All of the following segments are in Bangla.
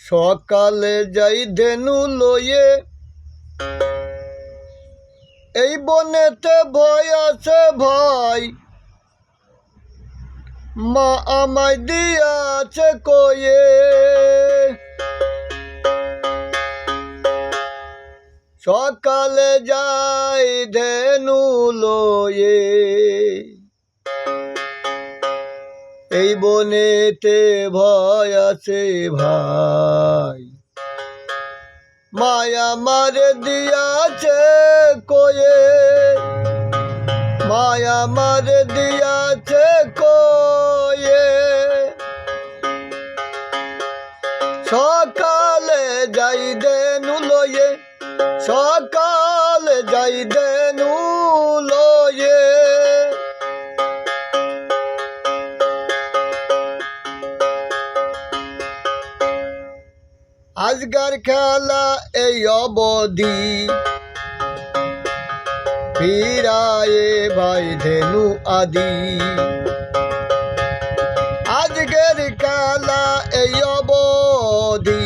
সকালে যাই ধেনু লয়ে, এই বনেতে ভয় আছে ভাই, মা আমায় দিয়াছে কয়ে। সকালে যাই ধেনু লয়ে, এই বনেতে ভয় আছে ভাই, মায়া মারে দিয়াছে কয়ে, মায়া মারে দিয়াছে কয়ে। সকালে যাই ধেনু লয়ে, সকালে যাই ধেনু লয়ে। আজকার খেলা এই অবধি, ফিরায়ে ভাই ধেনু আদি। আজকের খেলা এই অবধি,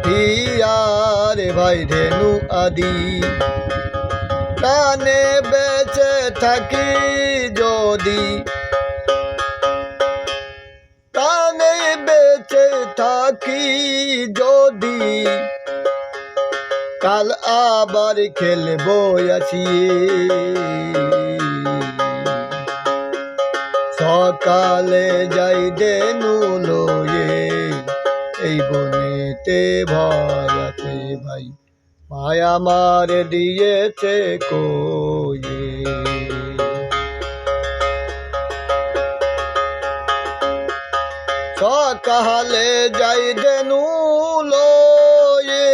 ফিরারে ভাই ধেনু আদি। প্রাণে বেঁচে থাকি যদি, প্রাণে বেঁচে থাকি যদি, কাল আবার খেলবো আসিয়ে। সকালে যাই ধেনু লয়ে, এই বনেতে ভয় আছে ভাই, মায়া মারে দিয়েছে কয়ে। সকালে যাই ধেনু লয়ে।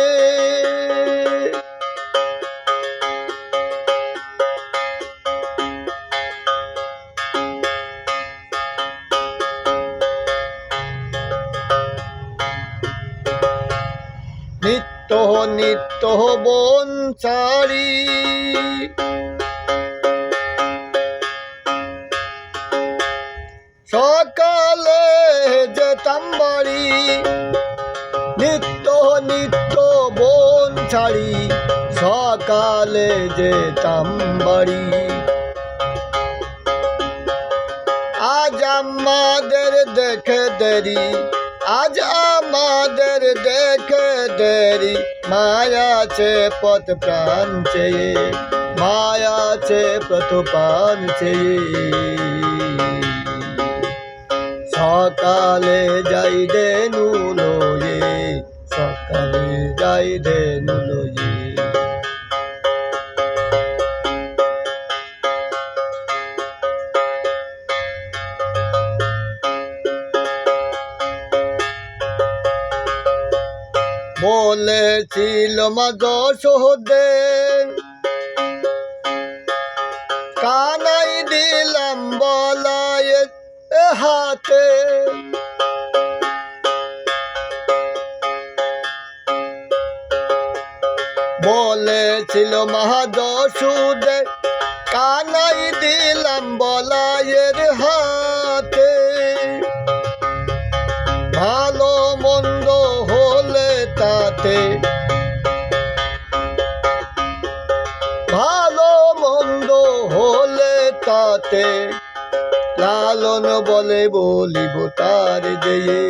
নিত্য নিত্য বন ছাড়ি, সকালে যেতাম বাড়ি। নিত্য নিত্য বন ছাড়ি, সকালে যেতাম বাড়ি। আজ আমাদের দেখে দেরি, আজ আমাদের দেখে দেরি, মায়াছে পথ প্রাণ চেয়ে, মায়াছে পথ প্রাণ চেয়ে। সকালে যাই ধেনু লয়ে, সকালে যাই ধেনু লয়ে। বলেছিল মা যশোদের, কানাই দিলাম বলায় হাতে। বলেছিল মা যশোদের, কানাই দিলাম বলায়ের হাতে। ভালো মন্দ হলে তাতে, ভালো মন্দ হলে তাতে, লালন বলে বলিব তার যেয়ে।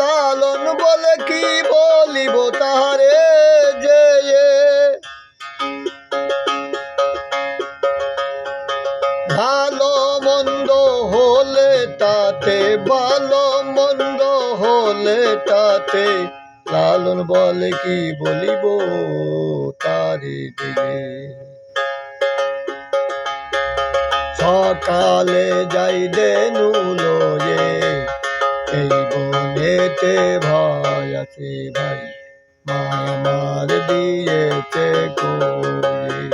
লালন বলে কি বলিব তারে যেয়ে। ভালো মন্দ হলে তাতে, ভালো মন্দ হলে তাতে, লালন বলে কি বলিব তারে যেয়ে। সকালে যাই ধেনু লয়ে, এই বনেতে ভয় আছে ভাই, মায়া মার দিয়েছে কয়ে।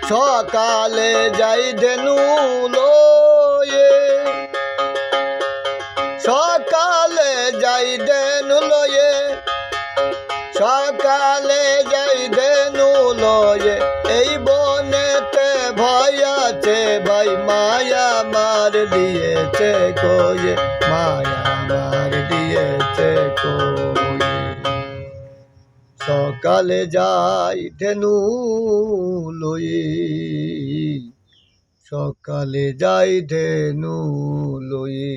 সকালে যাই ধেনু লয়ে, সকালে যাই ধেনু লয়ে সকালে যাই ধেনু লয়ে এই বনেতে ভয় আছে ভাই মায়া মার দিয়েছে কয়ে মায়া মার দিয়েছে কয়ে সকালে যাই ধেনু লয়ে সকালে যাই ধেনু লয়ে।